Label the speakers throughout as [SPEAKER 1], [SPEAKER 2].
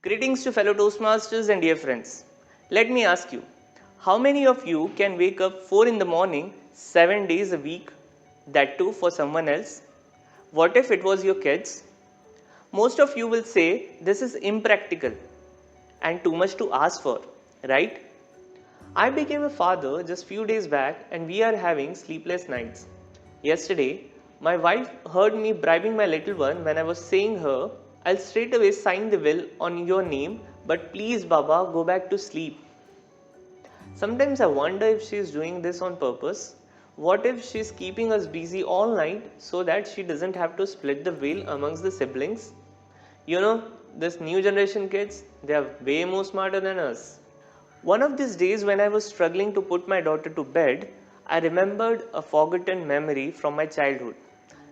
[SPEAKER 1] Greetings to fellow Toastmasters and dear friends. Let me ask you, how many of you can wake up 4 in the morning 7 days a week, that too for someone else? What if it was your kids? Most of you will say this is impractical and too much to ask for, right? I became a father just few days back and we are having sleepless nights. Yesterday, my wife heard me bribing my little one when I was saying her, I'll straight away sign the will on your name, but please Baba go back to sleep. Sometimes I wonder if she is doing this on purpose. What if she is keeping us busy all night so that she doesn't have to split the will amongst the siblings? You know, this new generation kids, they are way more smarter than us. One of these days when I was struggling to put my daughter to bed, I remembered a forgotten memory from my childhood.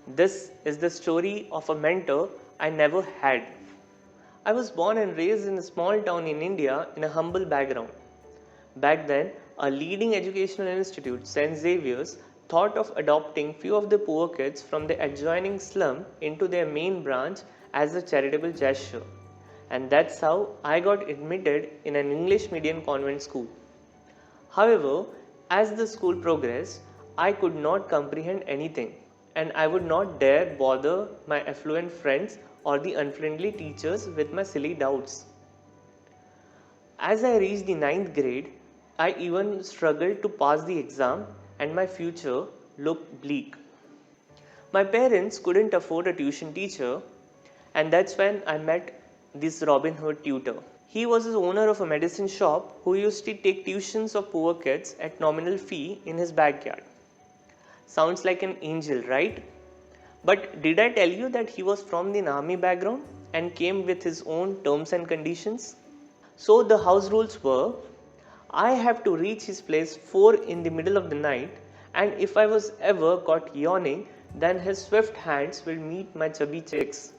[SPEAKER 1] This is the story of a mentor I never had. I was born and raised in a small town in India in a humble background. Back then, a leading educational institute, St. Xavier's, thought of adopting few of the poor kids from the adjoining slum into their main branch as a charitable gesture. And that's how I got admitted in an English medium convent school. However, as the school progressed, I could not comprehend anything, and I would not dare bother my affluent friends or the unfriendly teachers with my silly doubts. As I reached the ninth grade, I even struggled to pass the exam, and my future looked bleak. My parents couldn't afford a tuition teacher, and that's when I met this Robin Hood tutor. He was the owner of a medicine shop who used to take tuitions of poor kids at nominal fee in his backyard. Sounds like an angel, right? But did I tell you that he was from the army background and came with his own terms and conditions? So the house rules were I have to reach his place 4 in the middle of the night, and if I was ever caught yawning, then his swift hands will meet my chubby cheeks.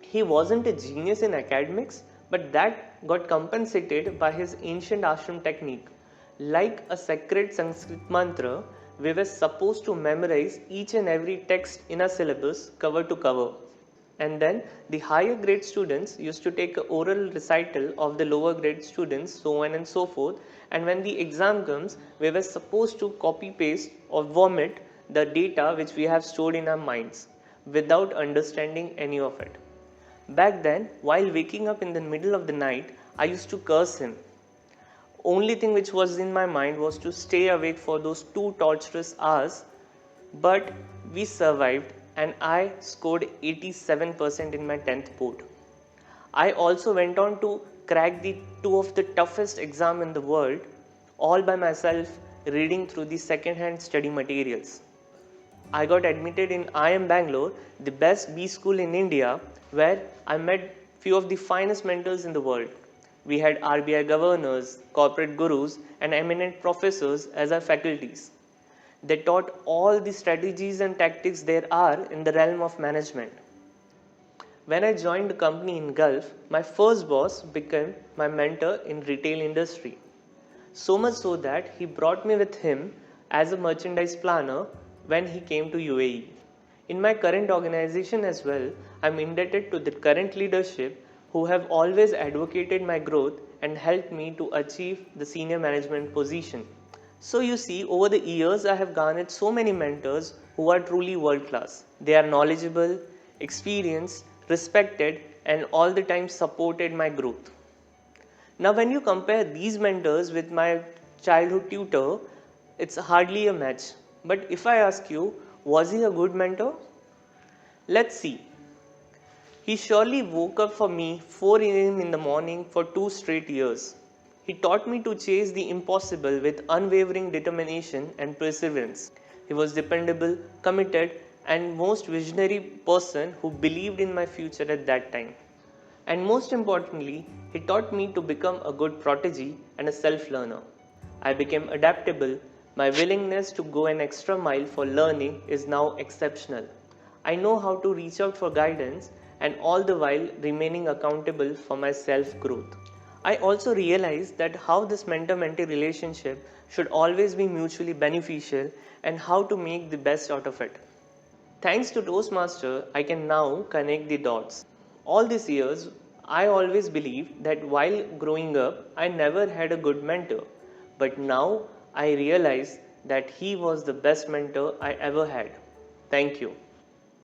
[SPEAKER 1] He wasn't a genius in academics, but that got compensated by his ancient ashram technique. Like a sacred Sanskrit mantra, we were supposed to memorize each and every text in our syllabus cover to cover. And then the higher grade students used to take an oral recital of the lower grade students, so on and so forth. And when the exam comes, we were supposed to copy paste or vomit the data which we have stored in our minds without understanding any of it. Back then, while waking up in the middle of the night, I used to curse him. Only thing which was in my mind was to stay awake for those 2 torturous hours, but we survived and I scored 87% in my 10th board. I also went on to crack the two of the toughest exam in the world all by myself reading through the second-hand study materials. I got admitted in IIM Bangalore, the best B school in India, where I met few of the finest mentors in the world. We had RBI governors, corporate gurus, and eminent professors as our faculties. They taught all the strategies and tactics there are in the realm of management. When I joined the company in Gulf, my first boss became my mentor in retail industry. So much so that he brought me with him as a merchandise planner when he came to UAE. In my current organization as well, I'm indebted to the current leadership who have always advocated my growth and helped me to achieve the senior management position. So you see, over the years I have garnered so many mentors who are truly world class. They are knowledgeable, experienced, respected, and all the time supported my growth. Now when you compare these mentors with my childhood tutor, it's hardly a match. But if I ask you, was he a good mentor? Let's see. He surely woke up for me 4 a.m. in the morning for 2 straight years. He taught me to chase the impossible with unwavering determination and perseverance. He was dependable, committed, and most visionary person who believed in my future at that time. And most importantly, he taught me to become a good protege and a self-learner. I became adaptable. My willingness to go an extra mile for learning is now exceptional. I know how to reach out for guidance and all the while remaining accountable for my self-growth. I also realized that how this mentor-mentee relationship should always be mutually beneficial and how to make the best out of it. Thanks to Toastmaster, I can now connect the dots. All these years, I always believed that while growing up, I never had a good mentor, but now I realize that he was the best mentor I ever had. Thank you.